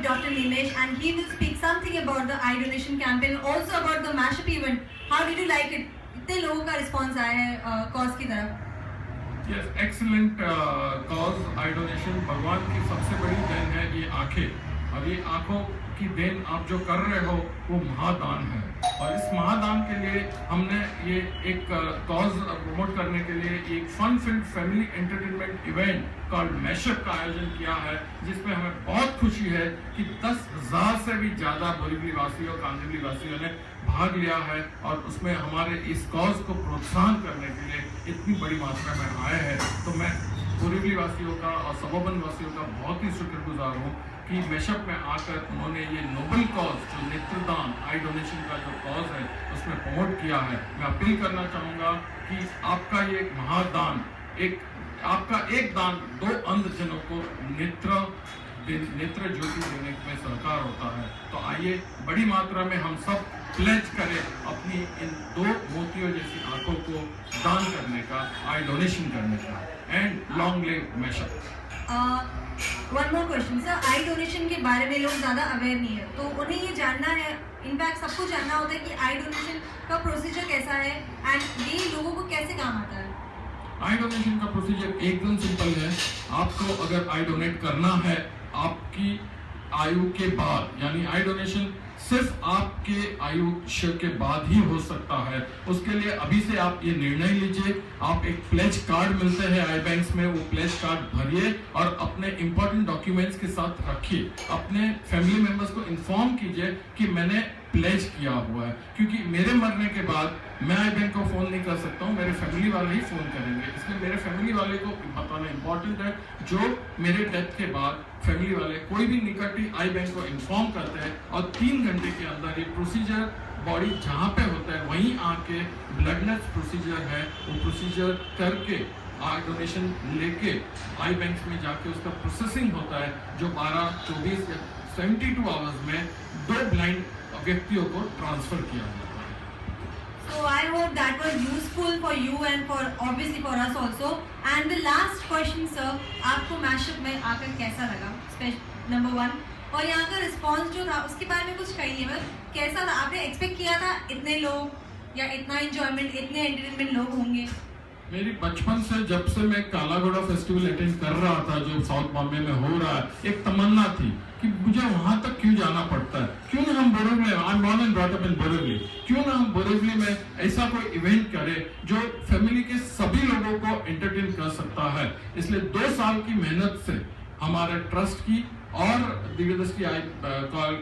Dr. Nimesh, and he will speak something about the eye donation campaign, also about the mashup event. How did you like it? इतने लोगों का response आया है cause की तरफ. Yes, excellent cause. आई donation भगवान की सबसे बड़ी देन है ये आंखें, और ये आंखों की देन आप जो कर रहे हो वो महादान है. और इस महादान के लिए हमने ये एक कॉज प्रमोट करने के लिए एक fun filled family entertainment event called mashup का आयोजन किया है, जिसमें हमें बहुत खुशी है कि 10,000 से भी ज़्यादा बोरीवली वासियों, कांदिवली वासियों ने भाग लिया है, और उसमें हमारे इस कॉज को प्रोत्साहन करने के लिए इतनी बड़ी मात्रा में आए हैं. तो मैं बोरीवली वासियों का और सबर्बन वासियों का बहुत ही शुक्रगुजार हूँ कि मैशअप में आकर उन्होंने ये नोबल कॉज, जो नेत्रदान, आई डोनेशन का जो कॉज है, उसमें प्रमोट किया है. मैं अपील करना चाहूँगा कि आपका ये महादान, आपका एक दान 2 अंधजनों को नेत्र ज्योति देने में सरकार होता है. तो आइए बड़ी मात्रा में हम सब प्लेज करें अपनी इन 2 मोतियों जैसी आंखों को दान करने का, आई डोनेशन करने का. And long live mashup. One more question sir, I donation के बारे में लोग ज़्यादा अवेयर नहीं है, तो उन्हें ये जानना है, इनफैक्ट सबको जानना होता है कि आई डोनेशन का प्रोसीजर कैसा है एंड ये लोगों को कैसे काम आता है. आई डोनेशन का प्रोसीजर एकदम सिंपल है. आपको अगर आई डोनेट करना है आपकी आयु के बाद, यानी आई डोनेशन सिर्फ आपके आयु के बाद ही हो सकता है. उसके लिए अभी से आप ये निर्णय लीजिए. आप एक प्लेज कार्ड मिलते हैं आई बैंक्स में, वो प्लेज कार्ड भरिए और अपने इंपॉर्टेंट डॉक्यूमेंट्स के साथ रखिए. अपने फैमिली मेंबर्स को इन्फॉर्म कीजिए कि मैंने प्लेज किया हुआ है, क्योंकि मेरे मरने के बाद मैं आई बैंक को फ़ोन नहीं कर सकता हूँ, मेरे फैमिली वाले ही फ़ोन करेंगे. इसलिए मेरे फैमिली वाले को बताना इम्पोर्टेंट है. जो मेरे डेथ के बाद फैमिली वाले कोई भी निकट ही आई बैंक को इन्फॉर्म करते हैं, और 3 घंटे के अंदर ये प्रोसीजर बॉडी जहाँ पे होता है वहीं आके ब्लडलेस प्रोसीजर है, वो प्रोसीजर करके आई डोनेशन लेके आई बैंक में जाके उसका प्रोसेसिंग होता है, जो 12, 24 या 72 आवर्स में 2 ब्लाइंड व्यक्तियों को ट्रांसफर किया जाता है. So I hope that was useful for you and for obviously for us also. And the last question sir, आपको मैशअप में आकर कैसा लगा? नंबर 1, और यहाँ का रिस्पॉन्स जो था उसके बारे में कुछ कहिए. मतलब कैसा था? आपने एक्सपेक्ट किया था इतने लोग या इतना एंजॉयमेंट, इतने एंटरटेनमेंट लोग होंगे? मेरी बचपन से, जब से मैं काला घोड़ा फेस्टिवल अटेंड कर रहा था जो साउथ बॉम्बे में हो रहा है, एक तमन्ना थी कि मुझे वहां तक क्यों जाना पड़ता है. क्यों ना हम Borivali, I am born and brought up in Borivali, क्यों ना हम बोरीवली में ऐसा कोई इवेंट करें जो फैमिली के सभी लोगों को एंटरटेन कर सकता है. इसलिए 2 साल की मेहनत से हमारे ट्रस्ट की और दिव्य दृष्टि आई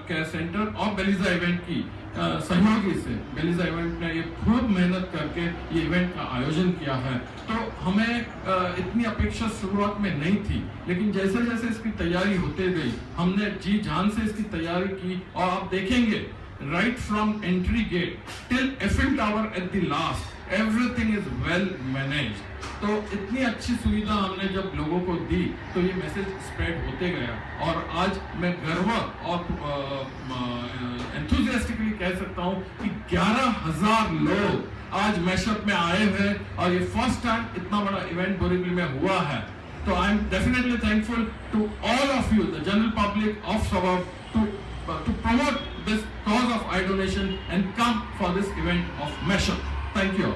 केयर सेंटर और बेलिजा इवेंट की सहयोगी से बेलिजा इवेंट ने ये खूब मेहनत करके ये इवेंट का आयोजन किया है. तो हमें इतनी अपेक्षा शुरुआत में नहीं थी, लेकिन जैसे जैसे इसकी तैयारी होते गई हमने जी जान से इसकी तैयारी की, और आप देखेंगे right from entry gate till Eiffel tower at the last, everything is well managed. तो इतनी अच्छी सुविधा हमने जब लोगों को दी तो ये मैसेज स्प्रेड होते गया, और आज मैं गर्व और एंथुसियास्टिकली कह सकता हूँ कि 11,000 लोग आज मैशअप में आए हैं, और ये फर्स्ट टाइम इतना बड़ा इवेंट बोरीवली में हुआ है. तो I am definitely thankful to all of you, the general public of suburb, to promote this cause of eye donation and come for this event of mashup. Thank you.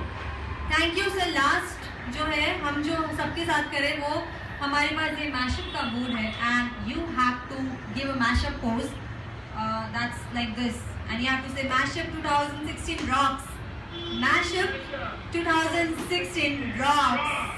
Thank you sir. Last जो है हम जो सबके साथ करें वो हमारे पास ये मैशअप का बोर्ड है, and you have to give a mashup pose that's like this, and you have to say mashup 2016 rocks. Mashup 2016 rocks.